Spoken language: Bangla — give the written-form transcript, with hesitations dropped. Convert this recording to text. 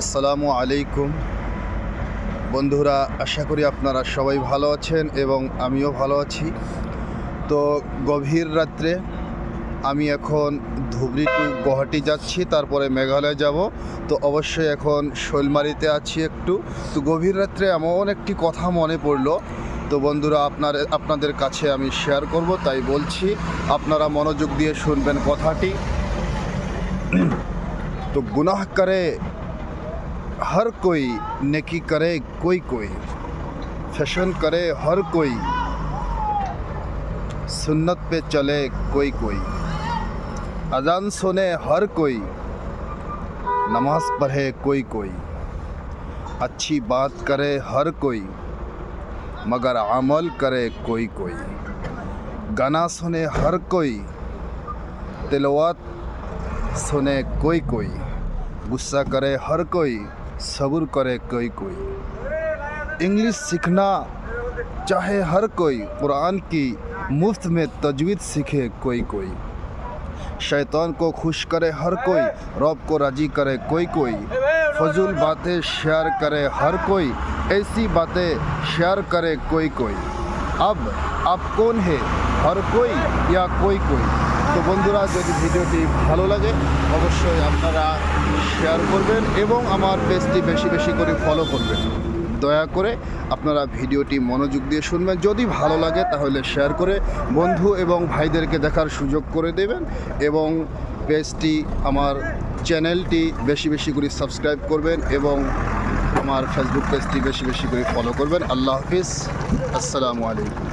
আসসালামু আলাইকুম বন্ধুরা, আশা করি আপনারা সবাই ভালো আছেন এবং আমিও ভালো আছি। তো গভীর রাত্রে আমি এখন ধুবড়ি টু গুয়াহাটি যাচ্ছি, তারপরে মেঘালয় যাব। তো অবশ্যই এখন শৈলমারিতে আছি একটু। তো গভীর রাত্রে এমন একটি কথা মনে পড়লো, তো বন্ধুরা আপনাদের কাছে আমি শেয়ার করব, তাই বলছি আপনারা মনোযোগ দিয়ে শুনবেন কথাটি। তো গুনাহ করে हर कोई, नेकी करे कोई कोई, फैशन करे हर कोई, सुन्नत पे चले कोई कोई, अजान सुने हर कोई, नमाज पढ़े कोई कोई, अच्छी बात करे हर कोई, मगर अमल करे कोई कोई, गाना सुने हर कोई, तिलावत सुने कोई कोई, गुस्सा करे हर कोई, सब्र करे कोई कोई, इंग्लिश सीखना चाहे हर कोई, कुरान की मुफ्त में तजवीद सीखे कोई कोई, शैतान को खुश करे हर कोई, रब को राजी करे कोई कोई, फजूल बातें शेयर करे हर कोई, ऐसी बातें शेयर करे कोई कोई। अब आप कौन है, हर कोई या कोई कोई? তো বন্ধুরা, যদি ভিডিওটি ভালো লাগে অবশ্যই আপনারা শেয়ার করবেন এবং আমার পেজটি বেশি বেশি করে ফলো করবেন। দয়া করে আপনারা ভিডিওটি মনোযোগ দিয়ে শুনবেন। যদি ভালো লাগে তাহলে শেয়ার করে বন্ধু এবং ভাইদেরকে দেখার সুযোগ করে দেবেন এবং পেজটি, আমার চ্যানেলটি বেশি বেশি করে সাবস্ক্রাইব করবেন এবং আমার ফেসবুক পেজটি বেশি বেশি করে ফলো করবেন। আল্লাহ হাফিজ, আসসালামু আলাইকুম।